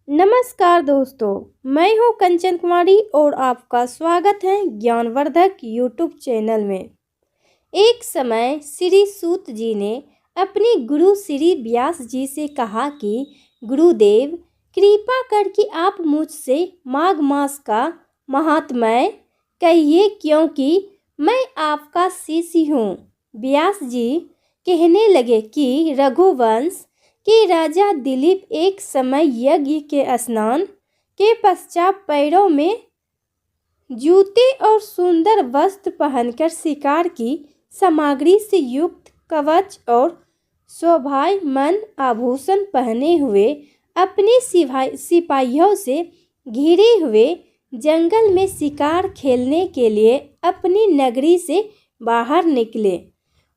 नमस्कार दोस्तों, मैं हूं कंचन कुमारी और आपका स्वागत है ज्ञानवर्धक यूट्यूब चैनल में। एक समय श्री सूत जी ने अपने गुरु श्री व्यास जी से कहा कि गुरुदेव, कृपा करके आप मुझसे माघ मास का महात्म्य कहिए, क्योंकि मैं आपका शिष्य हूँ। व्यास जी कहने लगे कि रघुवंश कि राजा दिलीप एक समय यज्ञ के स्नान के पश्चात पैरों में जूते और सुंदर वस्त्र पहनकर शिकार की सामग्री से युक्त कवच और शोभायमान आभूषण पहने हुए अपने सिपाहियों से घिरे हुए जंगल में शिकार खेलने के लिए अपनी नगरी से बाहर निकले।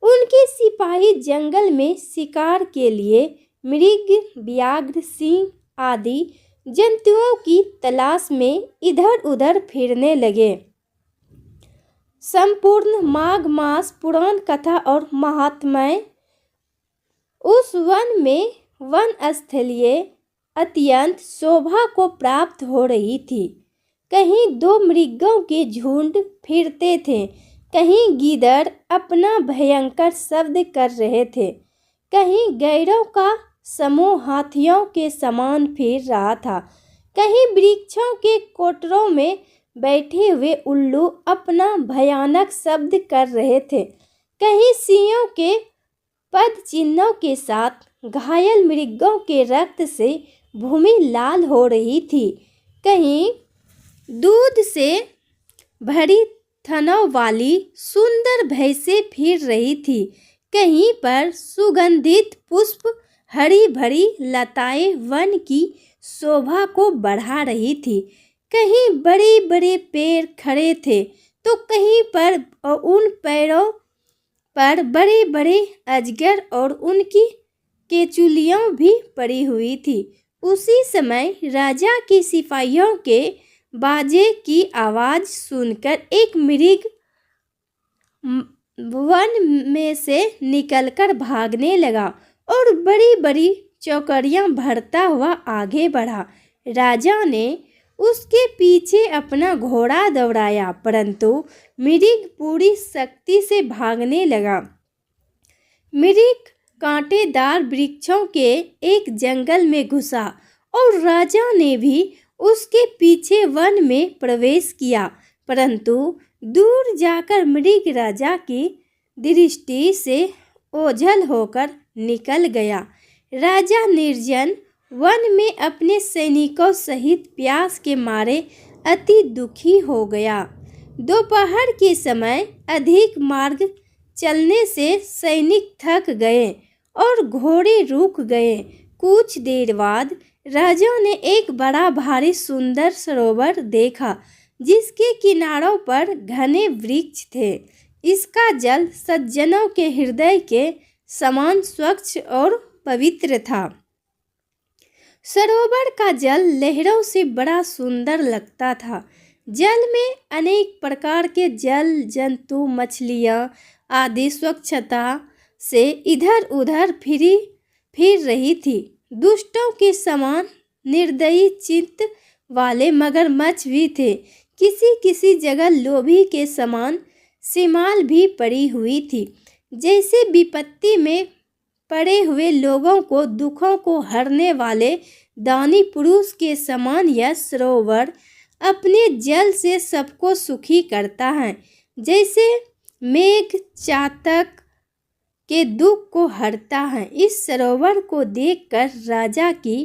उनके सिपाही जंगल में शिकार के लिए मृग, व्याघ्र, सिंह आदि जंतुओं की तलाश में इधर उधर फिरने लगे। संपूर्ण माघ मास पुराण कथा और महात्म्य उस वन में वन स्थलीय अत्यंत शोभा को प्राप्त हो रही थी। कहीं दो मृगों के झुंड फिरते थे, कहीं गीदड़ अपना भयंकर शब्द कर रहे थे, कहीं गैरों का समूह हाथियों के समान फिर रहा था, कहीं वृक्षों के कोटरों में बैठे हुए उल्लू अपना भयानक शब्द कर रहे थे, कहीं सिंहों के पद चिन्हों के साथ घायल मृगों के रक्त से भूमि लाल हो रही थी, कहीं दूध से भरी थनों वाली सुंदर भैंसें फिर रही थी, कहीं पर सुगंधित पुष्प हरी भरी लताएं वन की शोभा को बढ़ा रही थी, कहीं बड़े बड़े पेड़ खड़े थे तो कहीं पर उन पेड़ों पर बड़े बड़े अजगर और उनकी केचुलियां भी पड़ी हुई थी। उसी समय राजा के सिपाहियों के बाजे की आवाज सुनकर एक मृग वन में से निकलकर भागने लगा और बड़ी बड़ी चौकड़ियां भरता हुआ आगे बढ़ा। राजा ने उसके पीछे अपना घोड़ा दौड़ाया, परंतु मृग पूरी शक्ति से भागने लगा। मृग कांटेदार वृक्षों के एक जंगल में घुसा और राजा ने भी उसके पीछे वन में प्रवेश किया, परंतु दूर जाकर मृग राजा की दृष्टि से ओझल होकर निकल गया। राजा निर्जन वन में अपने सैनिकों सहित प्यास के मारे अति दुखी हो गया। दोपहर के समय अधिक मार्ग चलने से सैनिक थक गए और घोड़े रुक गए। कुछ देर बाद राजा ने एक बड़ा भारी सुंदर सरोवर देखा, जिसके किनारों पर घने वृक्ष थे। इसका जल सज्जनों के हृदय के समान स्वच्छ और पवित्र था। सरोवर का जल लहरों से बड़ा सुंदर लगता था। जल में अनेक प्रकार के जल जंतु, मछलियां आदि स्वच्छता से इधर उधर फिर रही थी। दुष्टों के समान निर्दयी चित्त वाले मगरमच्छ भी थे। किसी किसी जगह लोभी के समान सिमाल भी पड़ी हुई थी। जैसे विपत्ति में पड़े हुए लोगों को दुखों को हरने वाले दानी पुरुष के समान यह सरोवर अपने जल से सबको सुखी करता है। जैसे मेघ चातक के दुख को हरता है। इस सरोवर को देखकर राजा की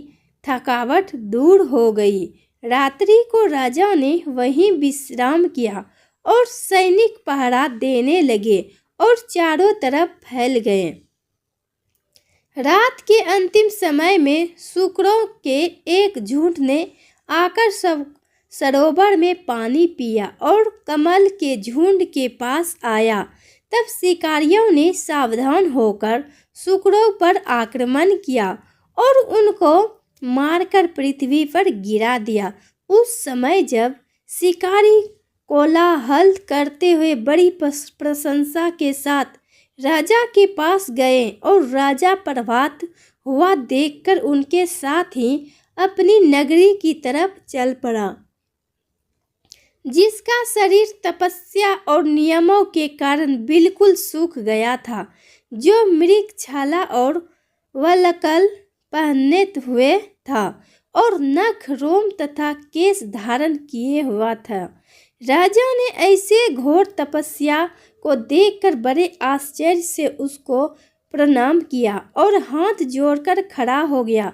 थकावट दूर हो गई। रात्रि को राजा ने वहीं विश्राम किया और सैनिक पहरा देने लगे और चारों तरफ फैल गए। रात के अंतिम समय में शुक्रों के एक झुंड ने आकर सब सरोवर में पानी पिया और कमल के झुंड के पास आया। तब शिकारियों ने सावधान होकर शुक्रों पर आक्रमण किया और उनको मारकर पृथ्वी पर गिरा दिया। उस समय जब शिकारी कोलाहल करते हुए बड़ी प्रशंसा के साथ राजा के पास गए और राजा प्रभात हुआ देखकर उनके साथ ही अपनी नगरी की तरफ चल पड़ा, जिसका शरीर तपस्या और नियमों के कारण बिल्कुल सूख गया था, जो मृगछाला और वल्कल पहने हुए था और नख, रोम तथा केश धारण किए हुआ था। राजा ने ऐसे घोर तपस्या को देखकर बड़े आश्चर्य से उसको प्रणाम किया और हाथ जोड़कर खड़ा हो गया।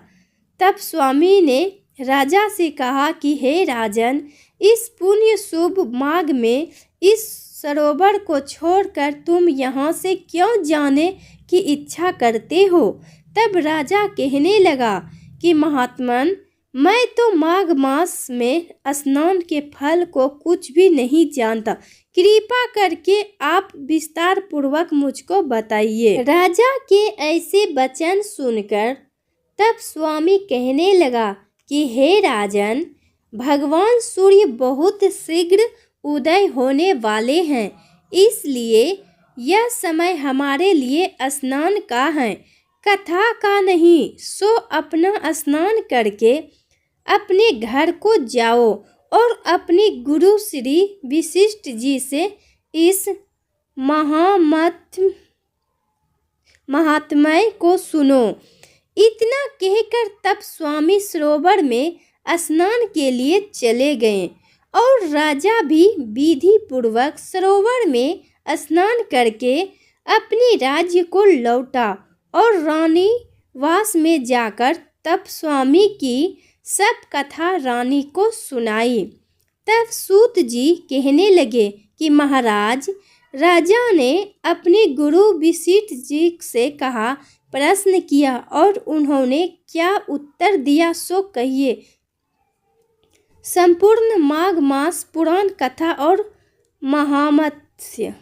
तब स्वामी ने राजा से कहा कि हे राजन, इस पुण्य शुभ माघ में इस सरोवर को छोड़कर तुम यहाँ से क्यों जाने की इच्छा करते हो? तब राजा कहने लगा कि महात्मन, मैं तो माघ मास में स्नान के फल को कुछ भी नहीं जानता। कृपा करके आप विस्तार पूर्वक मुझको बताइए। राजा के ऐसे वचन सुनकर तब स्वामी कहने लगा कि हे राजन, भगवान सूर्य बहुत शीघ्र उदय होने वाले हैं, इसलिए यह समय हमारे लिए स्नान का है, कथा का नहीं। सो अपना स्नान करके अपने घर को जाओ और अपने गुरु श्री वशिष्ठ जी से इस महात्म्य को सुनो। इतना कहकर तब स्वामी सरोवर में स्नान के लिए चले गए और राजा भी विधि पूर्वक सरोवर में स्नान करके अपने राज्य को लौटा और रानी वास में जाकर तब स्वामी की सब कथा रानी को सुनाई। तब सूत जी कहने लगे कि महाराज, राजा ने अपने गुरु वशिष्ठ जी से कहा, प्रश्न किया और उन्होंने क्या उत्तर दिया सो कहिए। संपूर्ण माघ मास पुराण कथा और महात्म्य।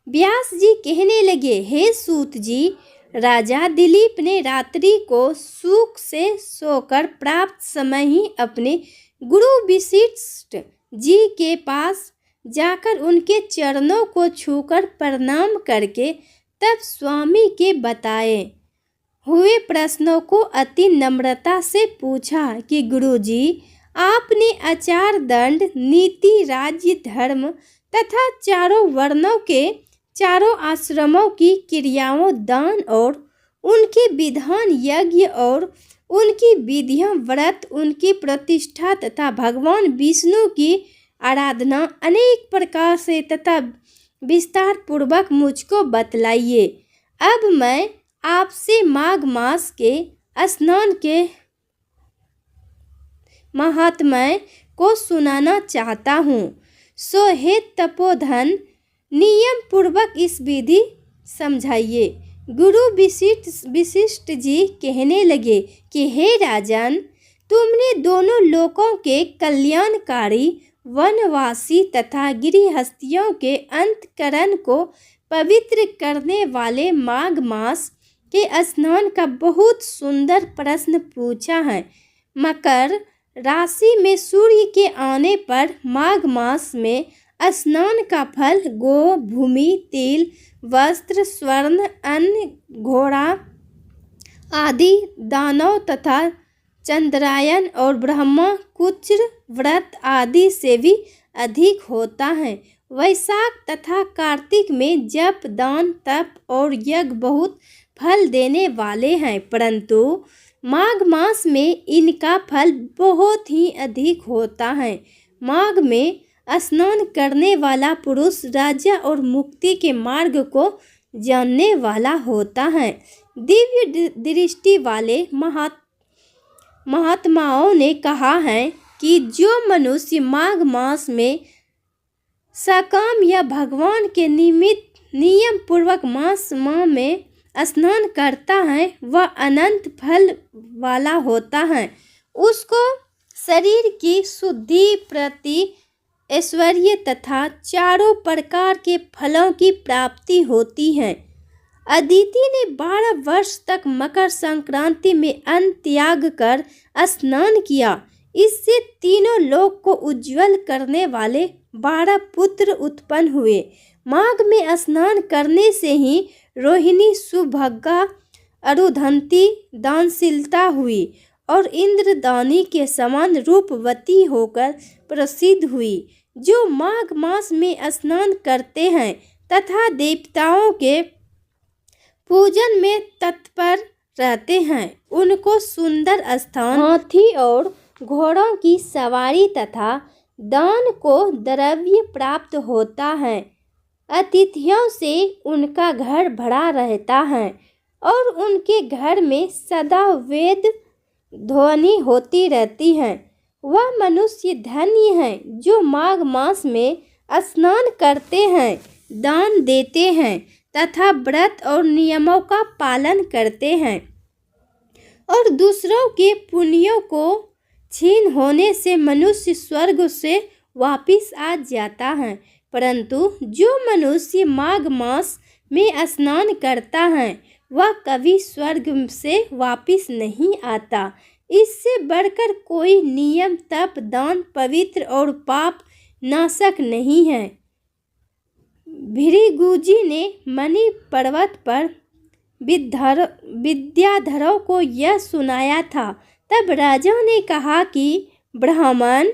व्यास जी कहने लगे, हे सूत जी, राजा दिलीप ने रात्रि को सुख से सोकर प्राप्त समय ही अपने गुरु वशिष्ठ जी के पास जाकर उनके चरणों को छूकर प्रणाम करके तब स्वामी के बताए हुए प्रश्नों को अति नम्रता से पूछा कि गुरुजी, आपने आचार, दंड, नीति, राज्य, धर्म तथा चारों वर्णों के चारों आश्रमों की क्रियाओं, दान और उनके विधान, यज्ञ और उनकी विधियां, व्रत, उनकी प्रतिष्ठा तथा भगवान विष्णु की आराधना अनेक प्रकार से तथा विस्तार पूर्वक मुझको बतलाइए। अब मैं आपसे माघ मास के स्नान के महात्म्य को सुनाना चाहता हूँ। सो हे तपोधन, नियम पूर्वक इस विधि समझाइए। गुरु वशिष्ठ जी कहने लगे कि हे राजन, तुमने दोनों लोकों के कल्याणकारी, वनवासी तथा गृहस्थियों के अंतकरण को पवित्र करने वाले माघ मास के स्नान का बहुत सुंदर प्रश्न पूछा है। मकर राशि में सूर्य के आने पर माघ मास में स्नान का फल गो, भूमि, तिल, वस्त्र, स्वर्ण, अन्न, घोड़ा आदि दानों तथा चंद्रायन और ब्रह्मा कुचर व्रत आदि से भी अधिक होता है। वैशाख तथा कार्तिक में जप, दान, तप और यज्ञ बहुत फल देने वाले हैं, परंतु माघ मास में इनका फल बहुत ही अधिक होता है। माघ में स्नान करने वाला पुरुष राज्य और मुक्ति के मार्ग को जानने वाला होता है। दिव्य दृष्टि वाले महात्माओं ने कहा है कि जो मनुष्य माघ मास में सकाम या भगवान के निमित्त नियम पूर्वक मास माह में स्नान करता है, वह अनंत फल वाला होता है। उसको शरीर की शुद्धि, प्रति ऐश्वर्य तथा चारों प्रकार के फलों की प्राप्ति होती है। अदिति ने 12 वर्ष तक मकर संक्रांति में अन्न त्याग कर स्नान किया। इससे तीनों लोक को उज्जवल करने वाले 12 पुत्र उत्पन्न हुए। माघ में स्नान करने से ही रोहिणी, सुभगा, अरुधंती, दानशीलता हुई और इंद्रदानी के समान रूपवती होकर प्रसिद्ध हुई, जो माघ मास में स्नान करते हैं तथा देवताओं के पूजन में तत्पर रहते हैं। उनको सुंदर स्थान, हाथी और घोड़ों की सवारी तथा दान को द्रव्य प्राप्त होता है। अतिथियों से उनका घर भरा रहता है और उनके घर में सदा वेद ध्वनि होती रहती है। वह मनुष्य धन्य हैं जो माघ मास में स्नान करते हैं, दान देते हैं तथा व्रत और नियमों का पालन करते हैं और दूसरों के पुण्यों को छीन होने से मनुष्य स्वर्ग से वापिस आ जाता है। परंतु जो मनुष्य माघ मास में स्नान करता है वह कभी स्वर्ग से वापिस नहीं आता। इससे बढ़कर कोई नियम, तप, दान, पवित्र और पाप नाशक नहीं है। भृगुजी ने मणि पर्वत पर विद्याधरों को यह सुनाया था। तब राजा ने कहा कि ब्राह्मण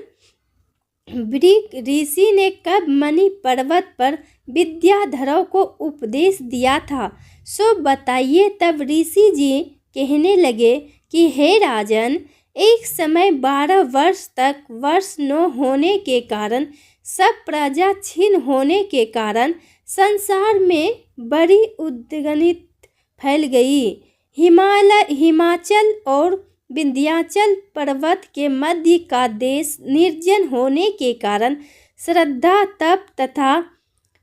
वृक ऋषि ने कब मणि पर्वत पर विद्याधरों को उपदेश दिया था, सो बताइए। तब ऋषि जी कहने लगे कि हे राजन, एक समय 12 वर्ष तक वर्ष न होने के कारण, सब प्रजा छीन होने के कारण संसार में बड़ी उद्विग्नता फैल गई। हिमाचल और विंध्याचल पर्वत के मध्य का देश निर्जन होने के कारण श्रद्धा, तप तथा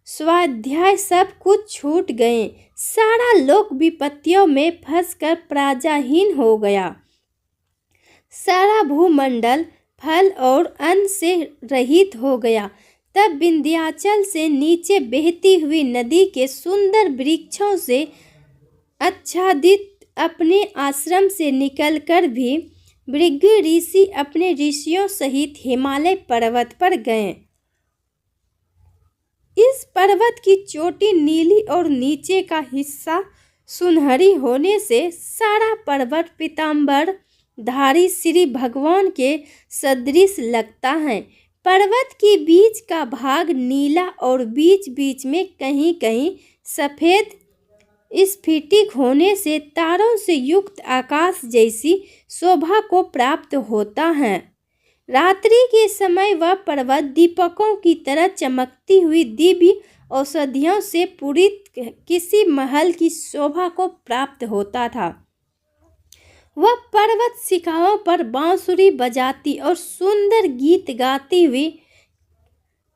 स्वाध्याय सब कुछ छूट गए। सारा लोक विपत्तियों में फंसकर प्रजाहीन हो गया। सारा भूमंडल फल और अन्न से रहित हो गया। तब विंध्याचल से नीचे बहती हुई नदी के सुंदर वृक्षों से आच्छादित अपने आश्रम से निकलकर भी भृगु ऋषि अपने ऋषियों सहित हिमालय पर्वत पर गए। इस पर्वत की चोटी नीली और नीचे का हिस्सा सुनहरी होने से सारा पर्वत पीतांबर धारी श्री भगवान के सदृश लगता है। पर्वत के बीच का भाग नीला और बीच बीच में कहीं कहीं सफेद स्फटिक होने से तारों से युक्त आकाश जैसी शोभा को प्राप्त होता है। रात्रि के समय वह पर्वत दीपकों की तरह चमकती हुई दिव्य औषधियों से पूरित किसी महल की शोभा को प्राप्त होता था। वह पर्वत शिखाओं पर बांसुरी बजाती और सुंदर गीत गाती हुई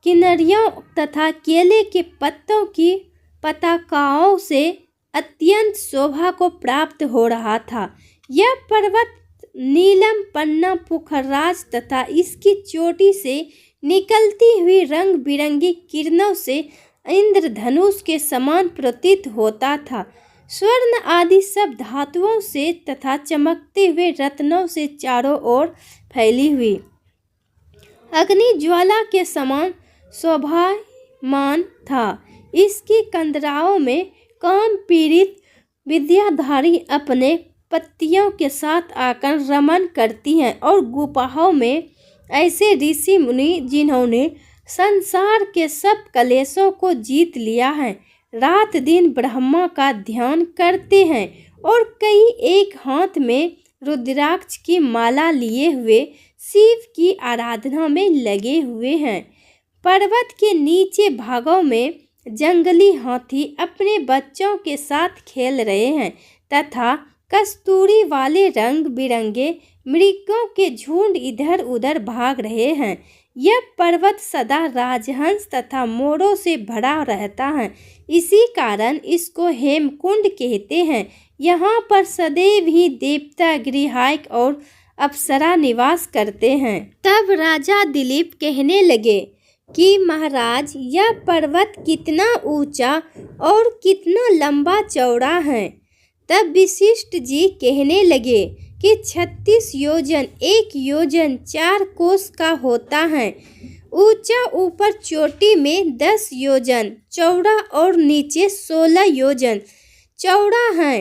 किन्नरियों तथा केले के पत्तों की पताकाओं से अत्यंत शोभा को प्राप्त हो रहा था। यह पर्वत नीलम, पन्ना, पुखराज तथा इसकी चोटी से निकलती हुई रंग बिरंगी किरणों से इंद्रधनुष के समान प्रतीत होता था। स्वर्ण आदि सब धातुओं से तथा चमकते हुए रत्नों से चारों ओर फैली हुई अग्नि ज्वाला के समान शोभायमान था। इसकी कंदराओं में काम पीड़ित विद्याधारी अपने पतियों के साथ आकर रमन करती हैं और गुफाओं में ऐसे ऋषि मुनि जिन्होंने संसार के सब कलेशों को जीत लिया है, रात दिन ब्रह्मा का ध्यान करते हैं और कई एक हाथ में रुद्राक्ष की माला लिए हुए शिव की आराधना में लगे हुए हैं। पर्वत के नीचे भागों में जंगली हाथी अपने बच्चों के साथ खेल रहे हैं तथा कस्तूरी वाले रंग बिरंगे मृगों के झुंड इधर उधर भाग रहे हैं। यह पर्वत सदा राजहंस तथा मोरों से भरा रहता है, इसी कारण इसको हेमकुंड कहते हैं। यहाँ पर सदैव ही देवता, गृहायक और अप्सरा निवास करते हैं। तब राजा दिलीप कहने लगे कि महाराज, यह पर्वत कितना ऊंचा और कितना लंबा चौड़ा है। तब वशिष्ठ जी कहने लगे कि 36 योजन, 1 योजन 4 कोस का होता है। ऊंचा ऊपर चोटी में 10 योजन चौड़ा और नीचे 16 योजन चौड़ा है।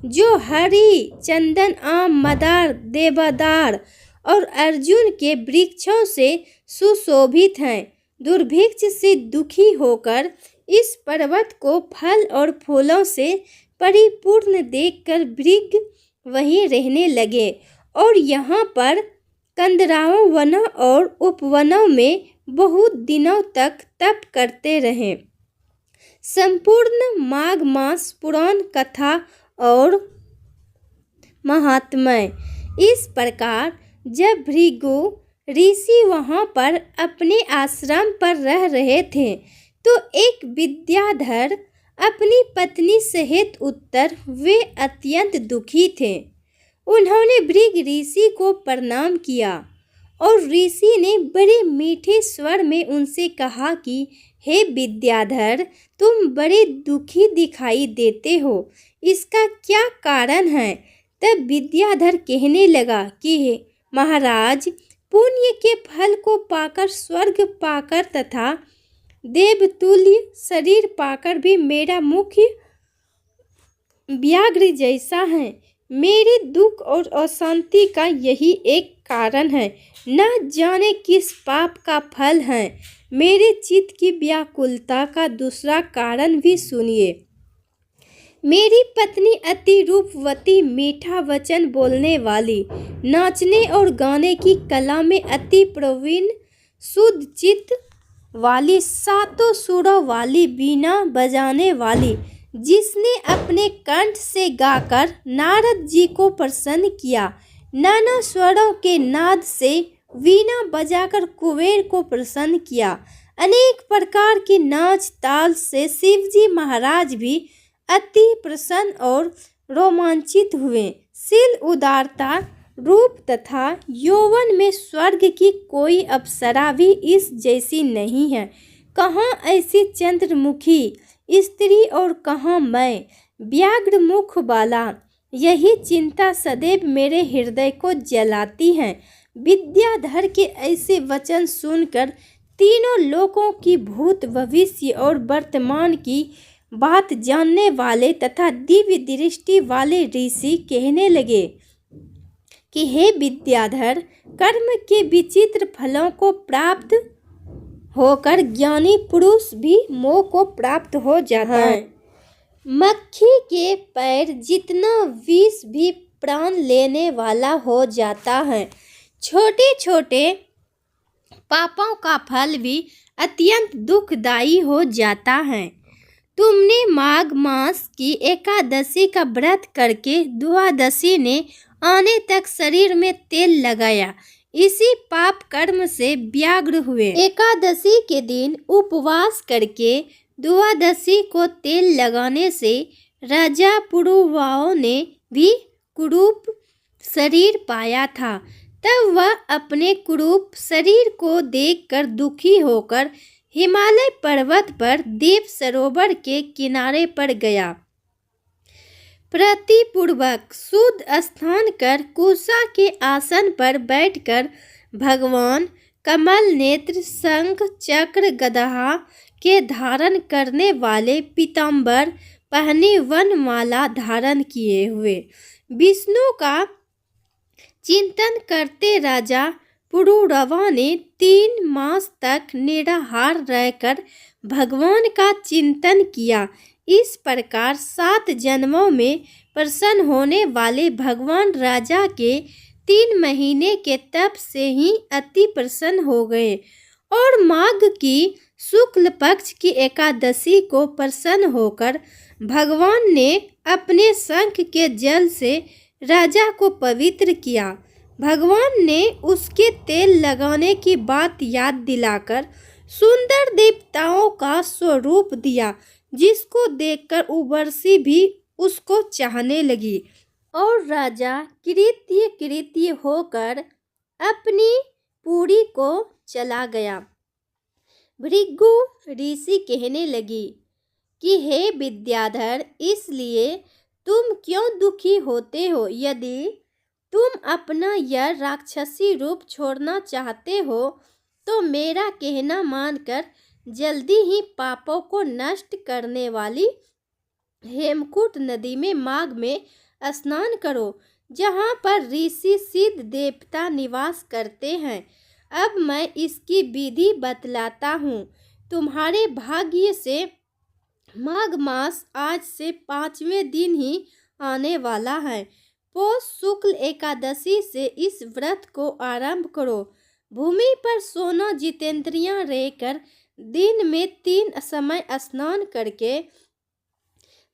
जो हरि, चंदन, आम, मदार, देवदार और अर्जुन के वृक्षों से सुशोभित हैं। दुर्भिक्ष से दुखी होकर इस पर्वत को फल और फूलों से परिपूर्ण देखकर भृग वहीं रहने लगे और यहाँ पर कंदराओं वनों और उपवनों में बहुत दिनों तक तप करते रहे। संपूर्ण माघ मास पुराण कथा और महात्म्य। इस प्रकार जब भृगु ऋषि वहाँ पर अपने आश्रम पर रह रहे थे तो एक विद्याधर अपनी पत्नी सहित उत्तर वे अत्यंत दुखी थे। उन्होंने भृग ऋषि को प्रणाम किया और ऋषि ने बड़े मीठे स्वर में उनसे कहा कि हे विद्याधर, तुम बड़े दुखी दिखाई देते हो, इसका क्या कारण है? तब विद्याधर कहने लगा कि महाराज, पुण्य के फल को पाकर, स्वर्ग पाकर तथा देवतुल्य शरीर पाकर भी मेरा मुख्य व्याघ्र जैसा है। मेरे दुख और अशांति का यही एक कारण है, न जाने किस पाप का फल है। मेरे चित्त की व्याकुलता का दूसरा कारण भी सुनिए। मेरी पत्नी अति रूपवती, मीठा वचन बोलने वाली, नाचने और गाने की कला में अति प्रवीण, शुद्ध चित्त वाली, सातों सुरों वाली, बीना बजाने वाली, जिसने अपने कंठ से गाकर नारद जी को प्रसन्न किया, नाना स्वरों के नाद से वीणा बजाकर कुबेर को प्रसन्न किया, अनेक प्रकार के नाच ताल से शिवजी महाराज भी अति प्रसन्न और रोमांचित हुए। शील, उदारता, रूप तथा यौवन में स्वर्ग की कोई अप्सरा भी इस जैसी नहीं है। कहाँ ऐसी चंद्रमुखी स्त्री और कहाँ मैं, व्याघ्र मुख वाला। यही चिंता सदैव मेरे हृदय को जलाती है। विद्याधर के ऐसे वचन सुनकर तीनों लोकों की भूत, भविष्य और वर्तमान की बात जानने वाले तथा दिव्य दृष्टि वाले ऋषि कहने लगे कि हे विद्याधर, कर्म के विचित्र फलों को प्राप्त होकर ज्ञानी पुरुष भी मोह को प्राप्त हो जाता है। मक्खी के पैर जितना विष भी प्राण लेने वाला हो जाता है। छोटे छोटे पापों का फल भी अत्यंत दुखदायी हो जाता है। तुमने माघ मास की एकादशी का व्रत करके द्वादशी ने आने तक शरीर में तेल लगाया, इसी पाप कर्म से व्याघ्र हुए। एकादशी के दिन उपवास करके द्वादशी को तेल लगाने से राजा पुरुवाओं ने भी कुरूप शरीर पाया था। तब वह अपने कुरूप शरीर को देखकर दुखी होकर हिमालय पर्वत पर देव सरोवर के किनारे पर गया। प्रतिपूर्वक शुद्ध स्थान कर कुशा के आसन पर बैठकर भगवान कमल नेत्र, शंख, चक्र, गदा के धारण करने वाले पीताम्बर पहने वनमाला धारण किए हुए विष्णु का चिंतन करते राजा पुरुरवा ने 3 मास तक निराहार रहकर भगवान का चिंतन किया। इस प्रकार 7 जन्मों में प्रसन्न होने वाले भगवान राजा के 3 महीने के तप से ही अति प्रसन्न हो गए और माघ की शुक्ल पक्ष की एकादशी को प्रसन्न होकर भगवान ने अपने शंख के जल से राजा को पवित्र किया। भगवान ने उसके तेल लगाने की बात याद दिलाकर सुंदर देवताओं का स्वरूप दिया, जिसको देखकर उर्वशी भी उसको चाहने लगी और राजा कृत्य कृत्य होकर अपनी पुरी को चला गया। भृगु ऋषि कहने लगी कि हे विद्याधर, इसलिए तुम क्यों दुखी होते हो? यदि तुम अपना यह राक्षसी रूप छोड़ना चाहते हो तो मेरा कहना मानकर जल्दी ही पापों को नष्ट करने वाली हेमकूट नदी में माघ में स्नान करो, जहाँ पर ऋषि सिद्ध देवता निवास करते हैं। अब मैं इसकी विधि बतलाता हूँ। तुम्हारे भाग्य से माघ मास आज से 5वें दिन ही आने वाला है। पौष शुक्ल एकादशी से इस व्रत को आरंभ करो। भूमि पर सोना जितेंद्रियां रहकर दिन में 3 समय स्नान करके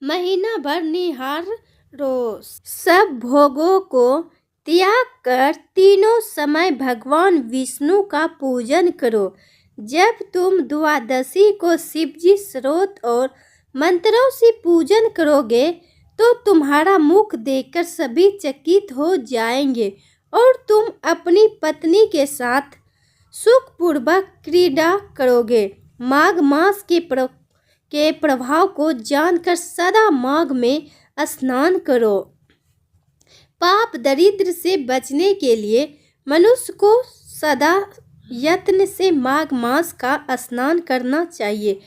महीना भर निहारो। सब भोगों को त्याग कर तीनों समय भगवान विष्णु का पूजन करो। जब तुम द्वादशी को शिवजी स्रोत और मंत्रों से पूजन करोगे तो तुम्हारा मुख देखकर सभी चकित हो जाएंगे और तुम अपनी पत्नी के साथ सुखपूर्वक क्रीड़ा करोगे। माघ मास के प्रभाव को जानकर सदा माघ में स्नान करो। पाप दरिद्र से बचने के लिए मनुष्य को सदा यत्न से माघ मास का स्नान करना चाहिए।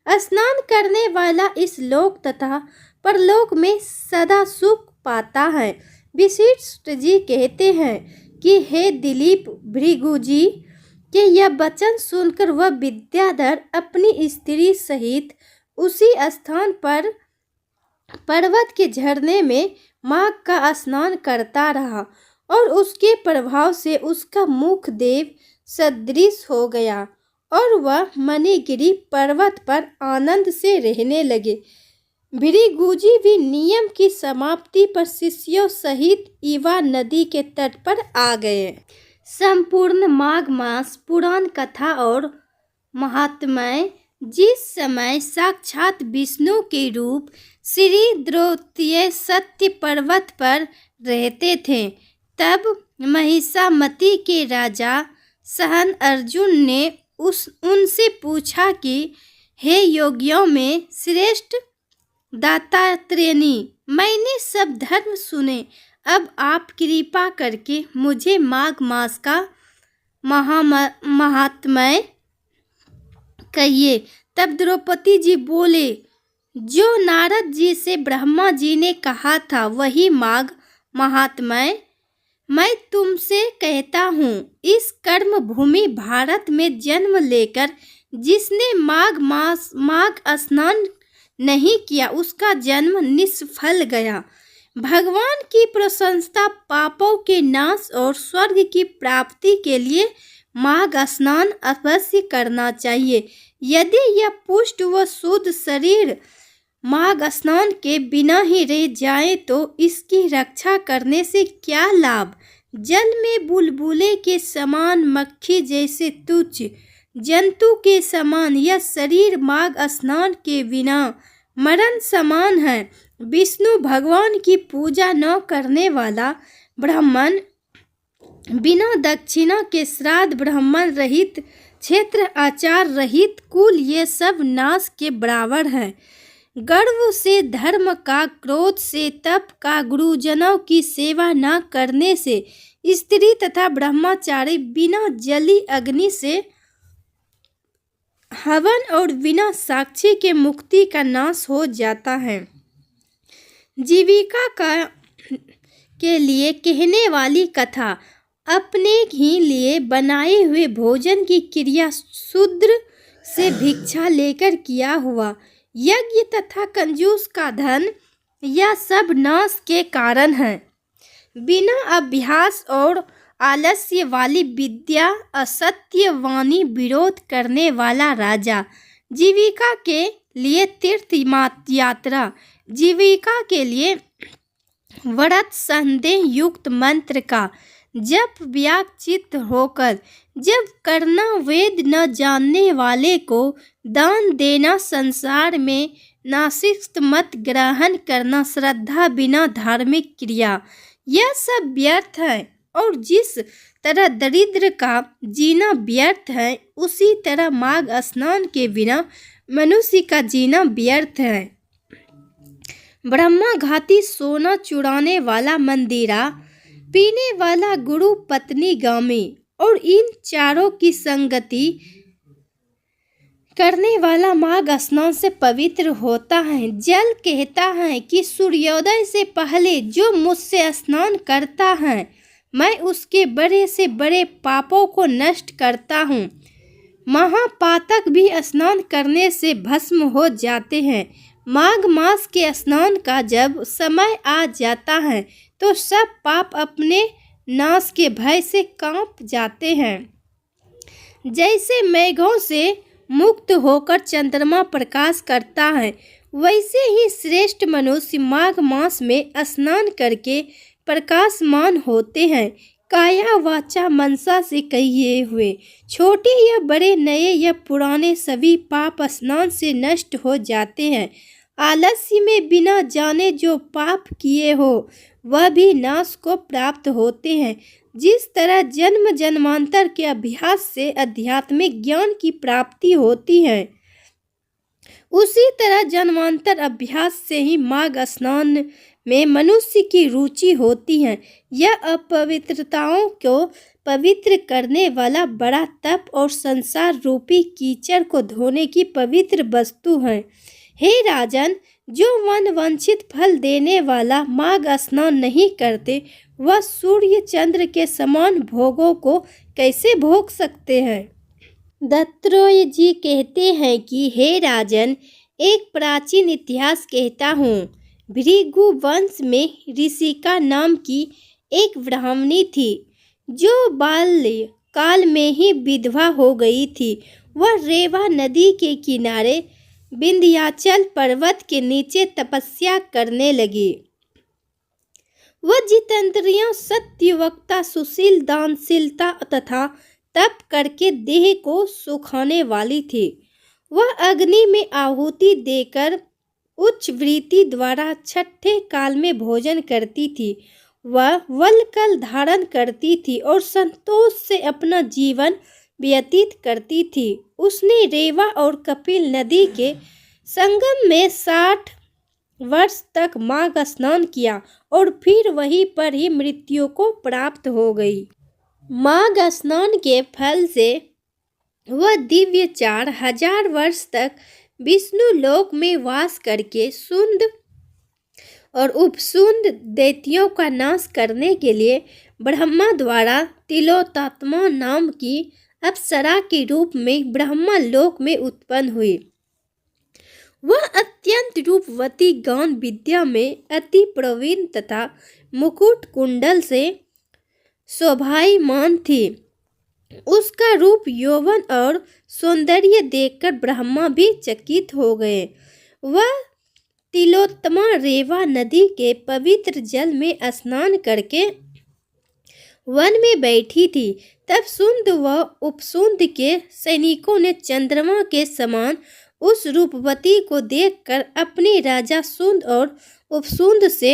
स्नान करने वाला इस लोक तथा परलोक में सदा सुख पाता है। वशिष्ठ जी कहते हैं कि हे दिलीप भृगु जी के यह वचन सुनकर वह विद्याधर अपनी स्त्री सहित उसी स्थान पर पर्वत के झरने में माघ का स्नान करता रहा और उसके प्रभाव से उसका मुख देव सदृश हो गया और वह मणिगिरी पर्वत पर आनंद से रहने लगे। भृगुजी भी नियम की समाप्ति पर शिष्यों सहित ईवा नदी के तट पर आ गए। संपूर्ण माघ मास पुराण कथा और महात्म्य। जिस समय साक्षात विष्णु के रूप श्री द्रौपदी सत्य पर्वत पर रहते थे, तब महिषामती के राजा सहन अर्जुन ने उनसे पूछा कि हे योगियों में श्रेष्ठ दातात्रेयनी, मैंने सब धर्म सुने, अब आप कृपा करके मुझे माघ मास का महात्म्य कहिए। तब द्रौपदी जी बोले, जो नारद जी से ब्रह्मा जी ने कहा था वही माघ महात्म्य मैं तुमसे कहता हूँ। इस कर्म भूमि भारत में जन्म लेकर जिसने माघ स्नान नहीं किया उसका जन्म निष्फल गया। भगवान की प्रशंसा पापों के नाश और स्वर्ग की प्राप्ति के लिए माघ स्नान अवश्य करना चाहिए। यदि यह पुष्ट व शुद्ध शरीर माघ स्नान के बिना ही रह जाए तो इसकी रक्षा करने से क्या लाभ। जल में बुलबुले के समान, मक्खी जैसे तुच्छ जंतु के समान यह शरीर माघ स्नान के बिना मरण समान है। विष्णु भगवान की पूजा न करने वाला ब्राह्मण, बिना दक्षिणा के श्राद्ध, ब्राह्मण रहित क्षेत्र, आचार रहित कुल, ये सब नाश के बराबर है। गर्व से धर्म का, क्रोध से तप का, गुरुजनों की सेवा न करने से स्त्री तथा ब्रह्मचारी, बिना जली अग्नि से हवन और बिना साक्षी के मुक्ति का नाश हो जाता है। जीविका के लिए कहने वाली कथा। अपने ही लिए बनाए हुए भोजन की क्रिया शूद्र से भिक्षा लेकर किया हुआ यज्ञ तथा कंजूस का धन, यह सब नाश के कारण है। बिना अभ्यास और आलस्य वाली विद्या, असत्य वाणी, विरोध करने वाला राजा, जीविका के लिए तीर्थ यात्रा, जीविका के लिए व्रत, संदेह युक्त मंत्र का जप, व्याचित होकर जब करना, वेद न जानने वाले को दान देना, संसार में नास्तिक मत ग्रहण करना, श्रद्धा बिना धार्मिक क्रिया, यह सब व्यर्थ है। और जिस तरह दरिद्र का जीना व्यर्थ है, उसी तरह माघ स्नान के बिना मनुष्य का जीना व्यर्थ है। ब्रह्मा घाती, सोना चुराने वाला मंदिरा, पीने वाला गुरु, पत्नी गामी और इन चारों की संगति करने वाला माघ स्नान से पवित्र होता है। जल कहता है कि सूर्योदय से पहले जो मुझसे स्नान करता है मैं उसके बड़े से बड़े पापों को नष्ट करता हूँ। महापातक भी स्नान करने से भस्म हो जाते हैं। माघ मास के स्नान का जब समय आ जाता है तो सब पाप अपने नाश के भय से कांप जाते हैं। जैसे मेघों से मुक्त होकर चंद्रमा प्रकाश करता है, वैसे ही श्रेष्ठ मनुष्य माघ मास में स्नान करके प्रकाशमान होते हैं। काया वाचा मनसा से किए हुए छोटे या बड़े, नए या पुराने सभी पाप स्नान से नष्ट हो जाते हैं। आलस्य में बिना जाने जो पाप किए हो वह भी नाश को प्राप्त होते हैं। जिस तरह जन्म जन्मांतर के अभ्यास से आध्यात्मिक ज्ञान की प्राप्ति होती है, उसी तरह जन्मांतर अभ्यास से ही माघ स्नान में मनुष्य की रुचि होती है। यह अपवित्रताओं को पवित्र करने वाला बड़ा तप और संसार रूपी कीचड़ को धोने की पवित्र वस्तु है। हे राजन, जो मन वांछित फल देने वाला माघ स्नान नहीं करते वह सूर्य चंद्र के समान भोगों को कैसे भोग सकते हैं। दत्त्रेय जी कहते हैं कि हे राजन, एक प्राचीन इतिहास कहता हूँ। भृगु वंश में ऋषिका नाम की एक ब्राह्मणी थी जो बाल्य काल में ही विधवा हो गई थी। वह रेवा नदी के किनारे विंध्याचल पर्वत के नीचे तपस्या करने लगी। वह जितेंद्रियों, सत्यवक्ता, सुशील, दानशीलता तथा तप करके देह को सुखाने वाली थी। वह अग्नि में आहुति देकर उच्च वृत्ति द्वारा छठे काल में भोजन करती थी। वह वल्कल धारण करती थी और संतोष से अपना जीवन व्यतीत करती थी। उसने रेवा और कपिल नदी के संगम में 60 वर्ष तक माघ स्नान किया और फिर वहीं पर ही मृत्यु को प्राप्त हो गई। माघ स्नान के फल से वह दिव्य 4000 वर्ष तक विष्णु लोक में वास करके सुंद और उपसुंद दैत्यों का नाश करने के लिए ब्रह्मा द्वारा तिलोत्तमा नाम की अप्सरा के रूप में ब्रह्मा लोक में उत्पन्न हुई। वह अत्यंत रूपवती, गान विद्या में अति प्रवीण तथा मुकुट कुंडल से शोभायमान थी। उसका रूप, यौवन और सौंदर्य देखकर ब्रह्मा भी चकित हो गए। वह तिलोत्तमा रेवा नदी के पवित्र जल में स्नान करके वन में बैठी थी। तब सुंद व उपसुंद के सैनिकों ने चंद्रमा के समान उस रूपवती को देखकर अपने राजा सुंद और उपसुंद से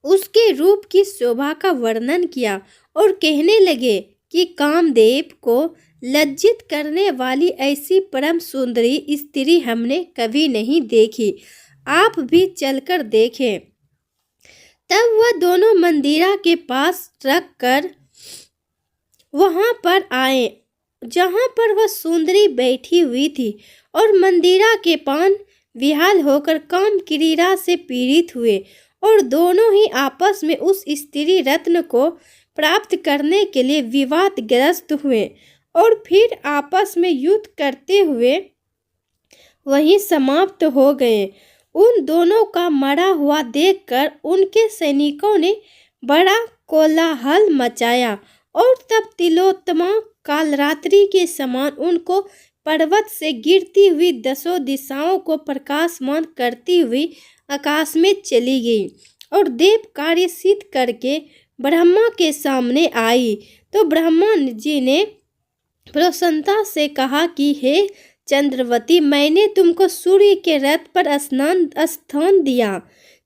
उसके रूप की शोभा का वर्णन किया और कहने लगे कि कामदेव को लज्जित करने वाली ऐसी परम सुंदरी स्त्री हमने कभी नहीं देखी, आप भी चलकर देखें। तब वह दोनों मंदिरा के पास रख कर वहां पर आए जहां पर वह सुंदरी बैठी हुई थी, और मंदिरा के पान विहाल होकर काम क्रीड़ा से पीड़ित हुए और दोनों ही आपस में उस स्त्री रत्न को प्राप्त करने के लिए विवादग्रस्त हुए और फिर आपस में युद्ध करते हुए वहीं समाप्त हो गए। उन दोनों का मरा हुआ देखकर उनके सैनिकों ने बड़ा कोलाहल मचाया और तब तिलोत्तमा कालरात्रि के समान उनको पर्वत से गिरती हुई 10 दिशाओं को प्रकाशमान करती हुई आकाश में चली गई और देव कार्य सिद्ध करके ब्रह्मा के सामने आई। तो ब्रह्मा जी ने प्रसन्नता से कहा कि हे चंद्रवती, मैंने तुमको सूर्य के रथ पर स्थान दिया।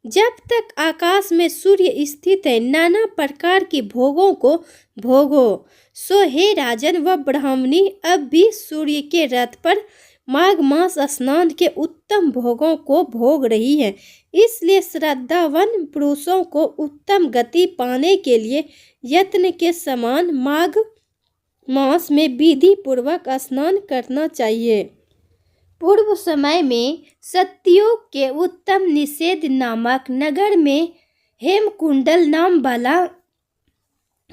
जब तक आकाश में सूर्य स्थित है, नाना प्रकार की भोगों को भोगो। सो हे राजन, वह ब्राह्मणी अब भी सूर्य के रथ पर माघ मास स्नान के उत्तम भोगों को भोग रही है। इसलिए श्रद्धावान पुरुषों को उत्तम गति पाने के लिए यत्न के समान माघ मास में विधि पूर्वक स्नान करना चाहिए। पूर्व समय में सत्ययुग के उत्तम निषेध नामक नगर में हेमकुंडल नाम वाला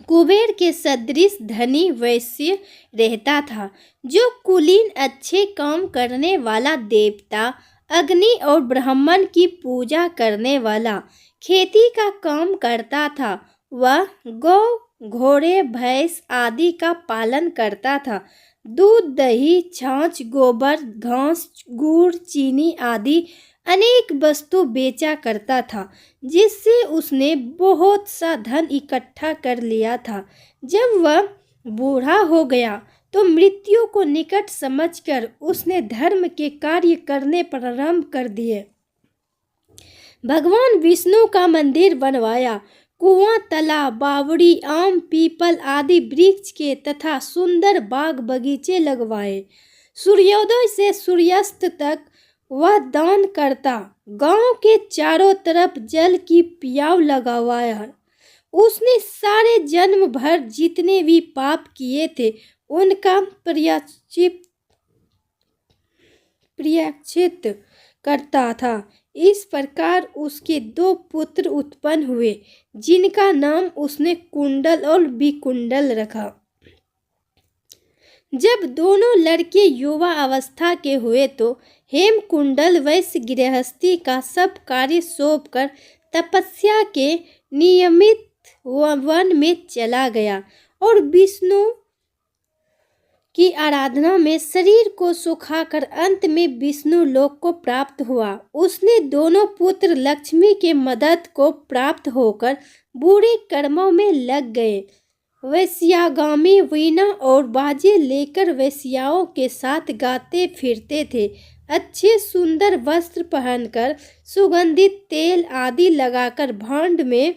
कुबेर के सदृश धनी वैश्य रहता था, जो कुलीन अच्छे काम करने वाला देवता, अग्नि और ब्राह्मण की पूजा करने वाला, खेती का काम करता था। वह गौ, घोड़े, भैंस आदि का पालन करता था। दूध, दही, छाछ, गोबर, घास, गुड़, चीनी आदि अनेक वस्तु बेचा करता था, जिससे उसने बहुत सा धन इकट्ठा कर लिया था। जब वह बूढ़ा हो गया तो मृत्यु को निकट समझकर उसने धर्म के कार्य करने प्रारंभ कर दिए। भगवान विष्णु का मंदिर बनवाया, कुआं, तालाब, बावड़ी, आम, पीपल आदि वृक्ष के तथा सुंदर बाग बगीचे लगवाए। सूर्योदय से सूर्यास्त तक वह दान करता। गांव के चारों तरफ जल की पियाव लगवाया। उसने सारे जन्म भर जितने भी पाप किए थे उनका प्रायश्चित करता था। इस प्रकार उसके 2 पुत्र उत्पन्न हुए, जिनका नाम उसने कुंडल और विकुंडल रखा। जब दोनों लड़के युवा अवस्था के हुए तो हेमकुंडल वैश्य गृहस्थी का सब कार्य सौंपकर तपस्या के नियमित वन में चला गया और विष्णु की आराधना में शरीर को सुखाकर अंत में विष्णु लोक को प्राप्त हुआ। उसने दोनों पुत्र लक्ष्मी के मदद को प्राप्त होकर बुरे कर्मों में लग गए। वैश्यागामी वीणा और बाजे लेकर वैश्याओं के साथ गाते फिरते थे। अच्छे सुंदर वस्त्र पहनकर, सुगंधित तेल आदि लगाकर भांड में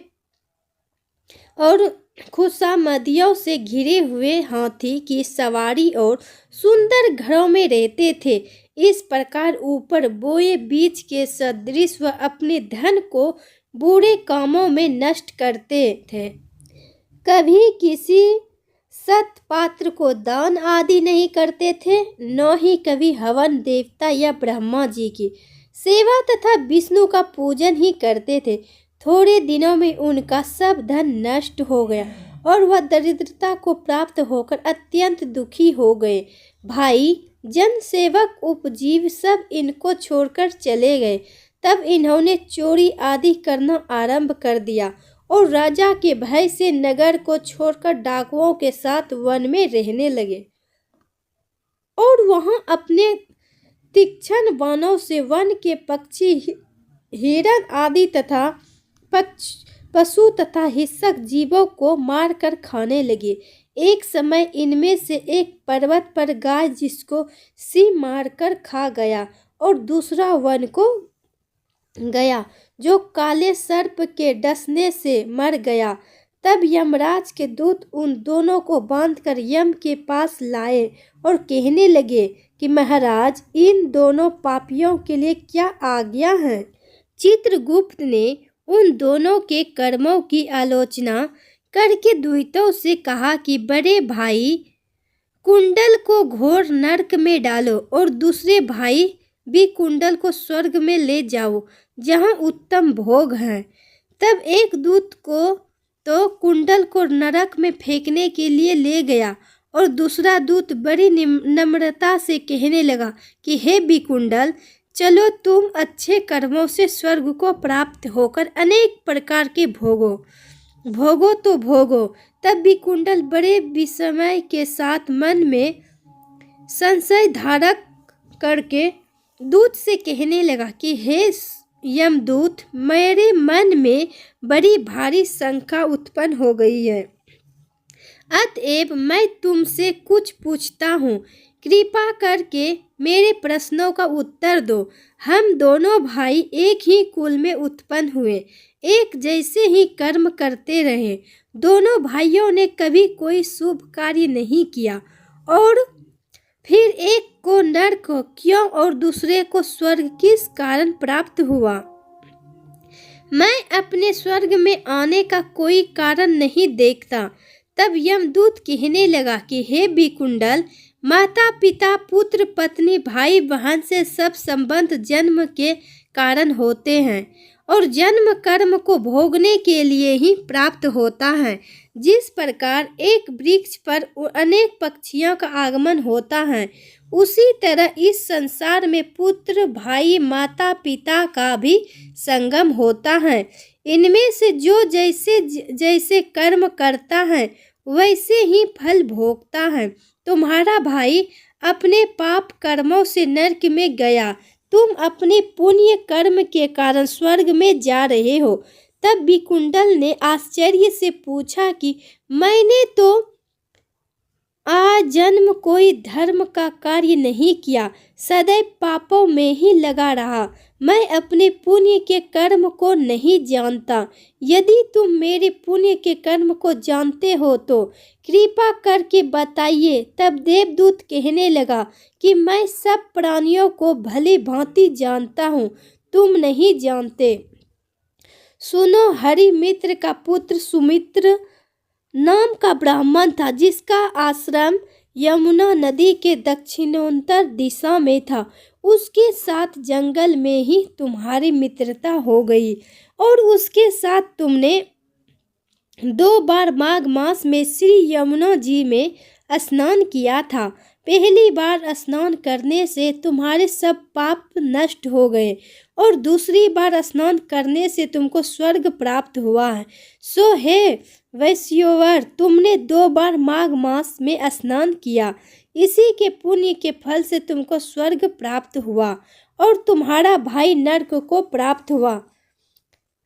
और खुशामदियों से घिरे हुए हाथी की सवारी और सुंदर घरों में रहते थे। इस प्रकार ऊपर बोए बीज के सदृश वह अपने धन को बुरे कामों में नष्ट करते थे। कभी किसी सत्पात्र को दान आदि नहीं करते थे, न ही कभी हवन देवता या ब्रह्मा जी की सेवा तथा विष्णु का पूजन ही करते थे। थोड़े दिनों में उनका सब धन नष्ट हो गया और वह दरिद्रता को प्राप्त होकर अत्यंत दुखी हो गए। भाई, जन, सेवक, उपजीव सब इनको छोड़कर चले गए। तब इन्होंने चोरी आदि करना आरंभ कर दिया और राजा के भय से नगर को छोड़कर डाकुओं के साथ वन में रहने लगे और वहां अपने तीक्ष्ण बाणों से वन के पक्षी, हिरण आदि तथा पशु तथा हिंसक जीवों को मारकर खाने लगे। एक समय इनमें से एक पर्वत पर गाय जिसको सिंह मारकर खा गया और दूसरा वन को गया जो काले सर्प के डसने से मर गया। तब यमराज के दूत उन दोनों को बांधकर यम के पास लाए और कहने लगे कि महाराज, इन दोनों पापियों के लिए क्या आज्ञा है। चित्रगुप्त ने उन दोनों के कर्मों की आलोचना करके दूतों से कहा कि बड़े भाई कुंडल को घोर नरक में डालो और दूसरे भाई भी कुंडल को स्वर्ग में ले जाओ, जहां उत्तम भोग हैं। तब एक दूत को तो कुंडल को नरक में फेंकने के लिए ले गया और दूसरा दूत बड़ी नम्रता से कहने लगा कि हे विकुंडल, चलो, तुम अच्छे कर्मों से स्वर्ग को प्राप्त होकर अनेक प्रकार के भोगो तो भोगो। तब विकुंडल बड़े विस्मय के साथ मन में संशय धारक करके दूत से कहने लगा कि हे यमदूत, मेरे मन में बड़ी भारी शंका उत्पन्न हो गई है, अतएव मैं तुमसे कुछ पूछता हूँ। कृपा करके मेरे प्रश्नों का उत्तर दो। हम दोनों भाई एक ही कुल में उत्पन्न हुए, एक जैसे ही कर्म करते रहे। दोनों भाइयों ने कभी कोई शुभ कार्य नहीं किया और फिर एक को नरक क्यों और दूसरे को स्वर्ग किस कारण प्राप्त हुआ। मैं अपने स्वर्ग में आने का कोई कारण नहीं देखता। तब यमदूत कहने लगा कि हे विकुंडल, माता पिता पुत्र पत्नी भाई बहन से सब संबंध जन्म के कारण होते हैं और जन्म कर्म को भोगने के लिए ही प्राप्त होता है। जिस प्रकार एक वृक्ष पर अनेक पक्षियों का आगमन होता है, उसी तरह इस संसार में पुत्र भाई माता पिता का भी संगम होता है। इनमें से जो जैसे जैसे कर्म करता है वैसे ही फल भोगता है। तुम्हारा भाई अपने पाप कर्मों से नरक में गया, तुम अपने पुण्य कर्म के कारण स्वर्ग में जा रहे हो। तब विकुंडल ने आश्चर्य से पूछा कि मैंने तो आजन्म कोई धर्म का कार्य नहीं किया, सदैव पापों में ही लगा रहा। मैं अपने पुण्य के कर्म को नहीं जानता। यदि तुम मेरे पुण्य के कर्म को जानते हो तो कृपा करके बताइए। तब देवदूत कहने लगा कि मैं सब प्राणियों को भली भांति जानता हूँ, तुम नहीं जानते। सुनो, हरिमित्र का पुत्र सुमित्र नाम का ब्राह्मण था, जिसका आश्रम यमुना नदी के दक्षिणोत्तर दिशा में था। उसके साथ जंगल में ही तुम्हारी मित्रता हो गई और उसके साथ तुमने 2 बार माघ मास में श्री यमुना जी में स्नान किया था। पहली बार स्नान करने से तुम्हारे सब पाप नष्ट हो गए और दूसरी बार स्नान करने से तुमको स्वर्ग प्राप्त हुआ है। सो हे वैश्यवर, तुमने 2 बार माघ मास में स्नान किया, इसी के पुण्य के फल से तुमको स्वर्ग प्राप्त हुआ और तुम्हारा भाई नरक को प्राप्त हुआ।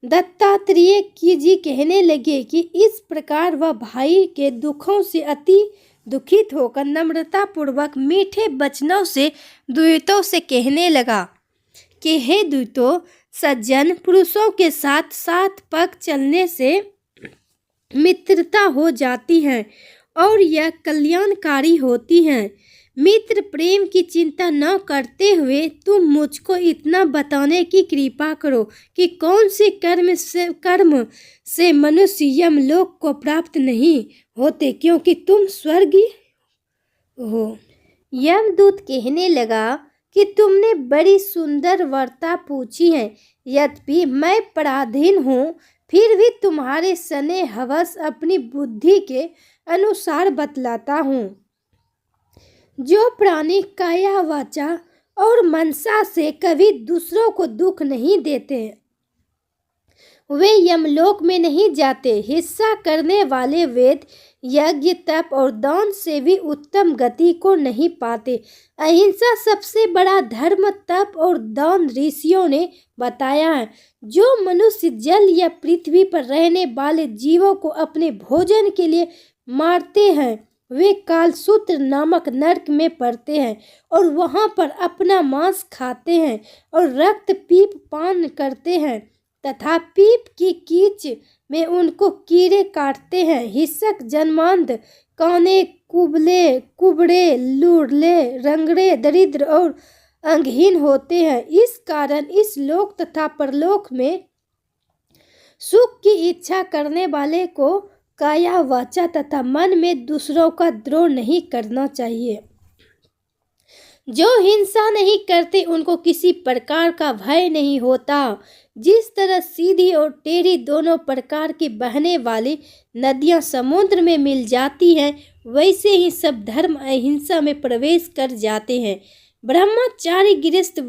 दत्तात्रेय की जी कहने लगे कि इस प्रकार वह भाई के दुखों से अति दुखित होकर नम्रता पूर्वक मीठे वचनों से दूतों से कहने लगा कि हे दूतों, सज्जन पुरुषों के साथ साथ पग चलने से मित्रता हो जाती है और यह कल्याणकारी होती है। मित्र प्रेम की चिंता न करते हुए तुम मुझको इतना बताने की कृपा करो कि कौन से कर्म से मनुष्य यमलोक को प्राप्त नहीं होते, क्योंकि तुम स्वर्गीय हो। यमदूत कहने लगा कि तुमने बड़ी सुंदर वार्ता पूछी है, यद्यपि मैं पराधीन हूँ, फिर भी तुम्हारे सने हवस अपनी बुद्धि के अनुसार बतलाता हूँ। जो प्राणी काया वाचा और मनसा से कभी दूसरों को दुख नहीं देते, वे यमलोक में नहीं जाते। हिंसा करने वाले वेद यज्ञ तप और दान से भी उत्तम गति को नहीं पाते। अहिंसा सबसे बड़ा धर्म तप और दान ऋषियों ने बताया है। जो मनुष्य जल या पृथ्वी पर रहने वाले जीवों को अपने भोजन के लिए मारते हैं, वे कालसूत्र नामक नरक में पड़ते हैं और वहां पर अपना मांस खाते हैं और रक्त पीप पान करते हैं तथा पीप की कीच में उनको कीड़े काटते हैं। हिंसक जन्मांध काने कुबड़े लूड़ले रंगड़े दरिद्र और अंगहीन होते हैं। इस कारण इस लोक तथा परलोक में सुख की इच्छा करने वाले को काया वाचा तथा मन में दूसरों का द्रोह नहीं करना चाहिए। जो हिंसा नहीं करते उनको किसी प्रकार का भय नहीं होता। जिस तरह सीधी और टेढ़ी दोनों प्रकार की बहने वाली नदियां समुद्र में मिल जाती हैं, वैसे ही सब धर्म अहिंसा में प्रवेश कर जाते हैं। ब्रह्मचारी गृहस्थ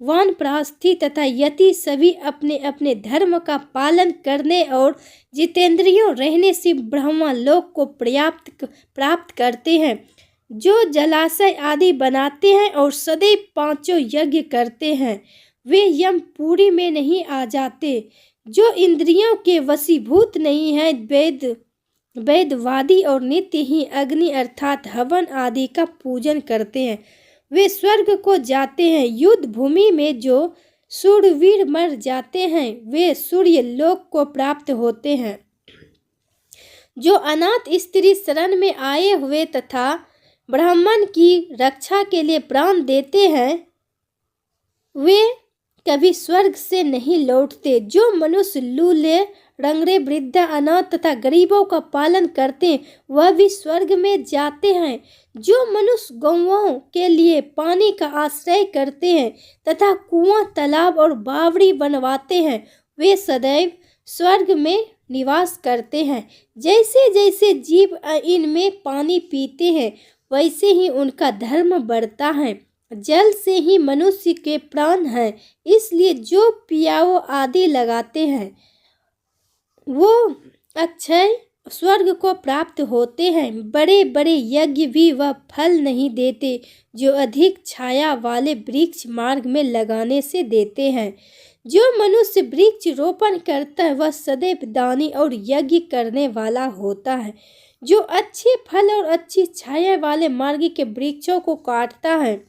वानप्रस्थी तथा यति सभी अपने अपने धर्म का पालन करने और जितेंद्रियों रहने से ब्रह्मलोक को प्राप्त करते हैं। जो जलाशय आदि बनाते हैं और सदैव 5 यज्ञ करते हैं, वे यमपुरी में नहीं आ जाते। जो इंद्रियों के वशीभूत नहीं है, वेदवादी और नित्य ही अग्नि अर्थात हवन आदि का पूजन करते हैं, वे स्वर्ग को जाते हैं। युद्ध भूमि में जो शूरवीर मर जाते हैं, वे सूर्य लोक को प्राप्त होते हैं। जो अनाथ स्त्री शरण में आए हुए तथा ब्राह्मण की रक्षा के लिए प्राण देते हैं, वे कभी स्वर्ग से नहीं लौटते। जो मनुष्य लूले, लंगड़े, वृद्ध, अनाथ तथा गरीबों का पालन करते हैं वह भी स्वर्ग में जाते हैं। जो मनुष्य गौओं के लिए पानी का आश्रय करते हैं तथा कुआं, तालाब और बावड़ी बनवाते हैं वे सदैव स्वर्ग में निवास करते हैं। जैसे जैसे जीव इनमें पानी पीते हैं वैसे ही उनका धर्म बढ़ता है। जल से ही मनुष्य के प्राण हैं, इसलिए जो पियाओ आदि लगाते हैं वो अक्षय स्वर्ग को प्राप्त होते हैं। बड़े बड़े यज्ञ भी वह फल नहीं देते जो अधिक छाया वाले वृक्ष मार्ग में लगाने से देते हैं। जो मनुष्य वृक्ष रोपण करता है वह सदैव दानी और यज्ञ करने वाला होता है। जो अच्छे फल और अच्छी छाया वाले मार्ग के वृक्षों को काटता है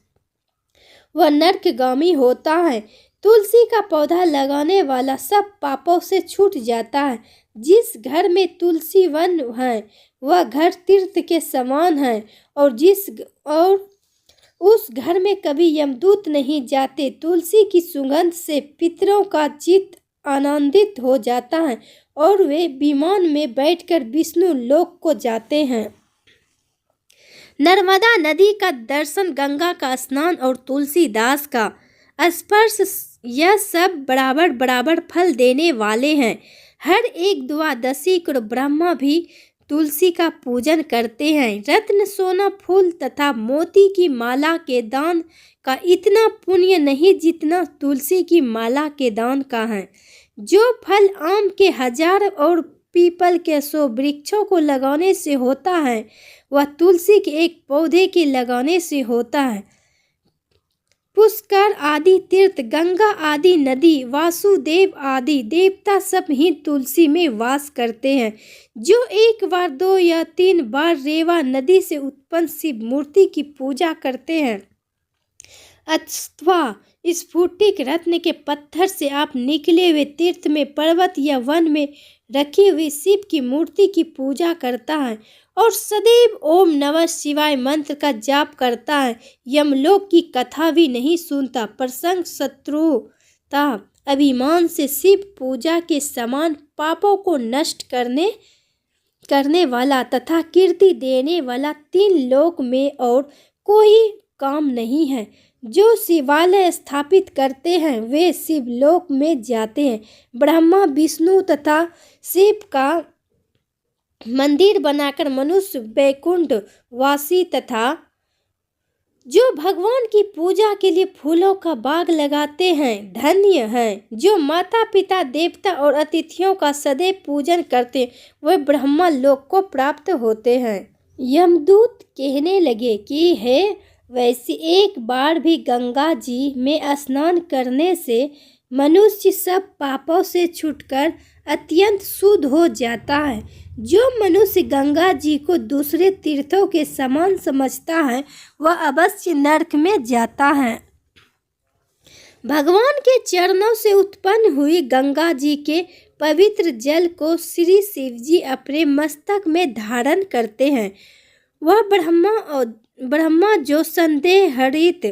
वह नरकगामी होता है। तुलसी का पौधा लगाने वाला सब पापों से छूट जाता है। जिस घर में तुलसी वन है वह घर तीर्थ के समान है और उस घर में कभी यमदूत नहीं जाते। तुलसी की सुगंध से पितरों का चित्त आनंदित हो जाता है और वे विमान में बैठकर विष्णु लोक को जाते हैं। नर्मदा नदी का दर्शन, गंगा का स्नान और तुलसीदास का स्पर्श, यह सब बराबर बराबर फल देने वाले हैं। हर एक द्वादशी को ब्रह्मा भी तुलसी का पूजन करते हैं। रत्न, सोना, फूल तथा मोती की माला के दान का इतना पुण्य नहीं जितना तुलसी की माला के दान का है। जो फल आम के 1000 और पीपल के 100 वृक्षों को लगाने से होता है वह तुलसी के एक पौधे के लगाने से होता है। पुष्कर आदि तीर्थ, गंगा आदि नदी, वासुदेव आदि देवता सब ही तुलसी में वास करते हैं। जो 1 बार, 2 या 3 बार रेवा नदी से उत्पन्न शिव मूर्ति की पूजा करते हैं अथवा स्फटिक रत्न के पत्थर से आप निकले हुए तीर्थ में, पर्वत या वन में रखी हुई शिव की मूर्ति की पूजा करता है और सदैव ओम नमः शिवाय मंत्र का जाप करता है, यमलोक की कथा भी नहीं सुनता। प्रसंग, शत्रुता, अभिमान से शिव पूजा के समान पापों को नष्ट करने वाला तथा कीर्ति देने वाला 3 लोक में और कोई काम नहीं है। जो शिवालय स्थापित करते हैं वे शिवलोक में जाते हैं। ब्रह्मा, विष्णु तथा शिव का मंदिर बनाकर मनुष्य वैकुंठ वासी तथा जो भगवान की पूजा के लिए फूलों का बाग लगाते हैं धन्य हैं। जो माता पिता, देवता और अतिथियों का सदैव पूजन करते हैं वे ब्रह्मा लोक को प्राप्त होते हैं। यमदूत कहने लगे कि हे वैसे एक बार भी गंगा जी में स्नान करने से मनुष्य सब पापों से छूटकर अत्यंत शुद्ध हो जाता है। जो मनुष्य गंगा जी को दूसरे तीर्थों के समान समझता है वह अवश्य नरक में जाता है। भगवान के चरणों से उत्पन्न हुई गंगा जी के पवित्र जल को श्री शिव जी अपने मस्तक में धारण करते हैं। वह ब्रह्मा जो संदेह रहित,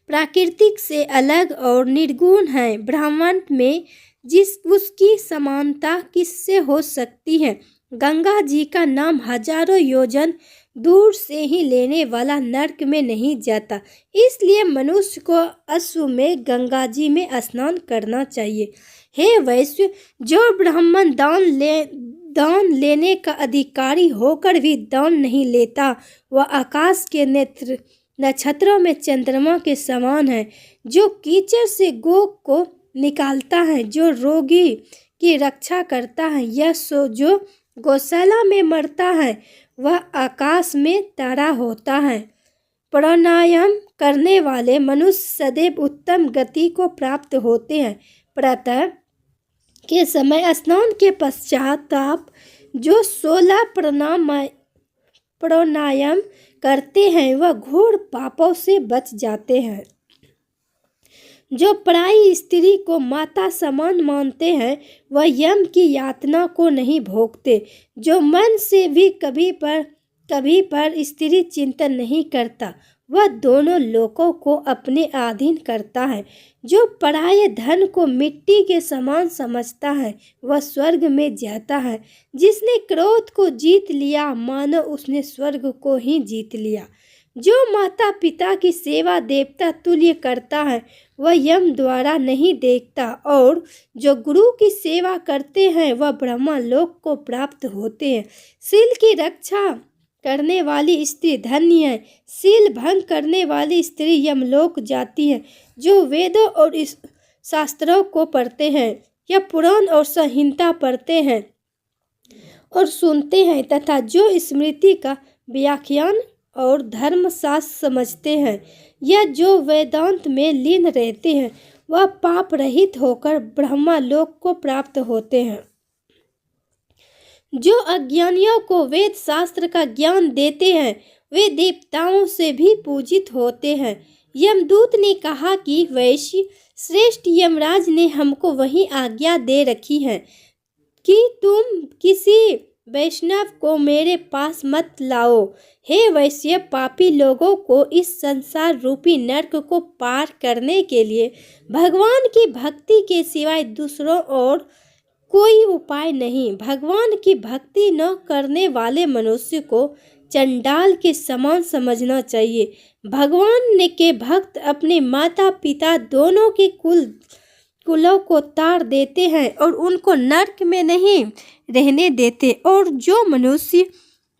प्राकृतिक से अलग और निर्गुण है, ब्रह्मांड में उसकी समानता किससे हो सकती है। गंगा जी का नाम हजारों योजन दूर से ही लेने वाला नरक में नहीं जाता, इसलिए मनुष्य को अश्व में गंगा जी में स्नान करना चाहिए। हे वैश्य, जो ब्राह्मण दान लेने का अधिकारी होकर भी दान नहीं लेता वह आकाश के नक्षत्रों में चंद्रमा के समान है। जो कीचड़ से गौ को निकालता है, जो रोगी की रक्षा करता है, यह जो गौशाला में मरता है वह आकाश में तारा होता है। प्राणायाम करने वाले मनुष्य सदैव उत्तम गति को प्राप्त होते हैं। प्रातः के समय स्नान के पश्चात आप जो 16 प्राणायाम करते हैं वह घोर पापों से बच जाते हैं। जो पराई स्त्री को माता समान मानते हैं वह यम की यातना को नहीं भोगते। जो मन से भी कभी पर कभी पर स्त्री चिंतन नहीं करता, वह दोनों लोकों को अपने अधीन करता है। जो पराये धन को मिट्टी के समान समझता है वह स्वर्ग में जाता है। जिसने क्रोध को जीत लिया मानो उसने स्वर्ग को ही जीत लिया। जो माता पिता की सेवा देवता तुल्य करता है वह यम द्वारा नहीं देखता, और जो गुरु की सेवा करते हैं वह ब्रह्मा लोक को प्राप्त होते हैं। शील की रक्षा करने वाली स्त्री धन्य है। शील भंग करने वाली स्त्री यमलोक जाती है। जो वेदों और इस शास्त्रों को पढ़ते हैं या पुराण और संहिता पढ़ते हैं और सुनते हैं तथा जो स्मृति का व्याख्यान और धर्मशास्त्र समझते हैं या जो वेदांत में लीन रहते हैं वह पाप रहित होकर ब्रह्मा लोक को प्राप्त होते हैं। जो अज्ञानियों को वेद शास्त्र का ज्ञान देते हैं वे देवताओं से भी पूजित होते हैं। यमदूत ने कहा कि वैश्य श्रेष्ठ यमराज ने हमको वही आज्ञा दे रखी है कि तुम किसी वैष्णव को मेरे पास मत लाओ। हे वैश्य, पापी लोगों को इस संसार रूपी नरक को पार करने के लिए भगवान की भक्ति के सिवाय दूसरों और कोई उपाय नहीं। भगवान की भक्ति न करने वाले मनुष्य को चंडाल के समान समझना चाहिए। भगवान के भक्त अपने माता पिता दोनों के कुलों को तार देते हैं और उनको नरक में नहीं रहने देते, और जो मनुष्य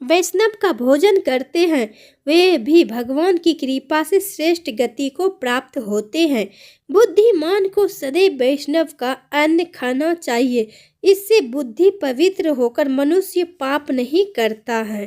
वैष्णव का भोजन करते हैं वे भी भगवान की कृपा से श्रेष्ठ गति को प्राप्त होते हैं। बुद्धिमान को सदैव वैष्णव का अन्न खाना चाहिए। इससे बुद्धि पवित्र होकर मनुष्य पाप नहीं करता है।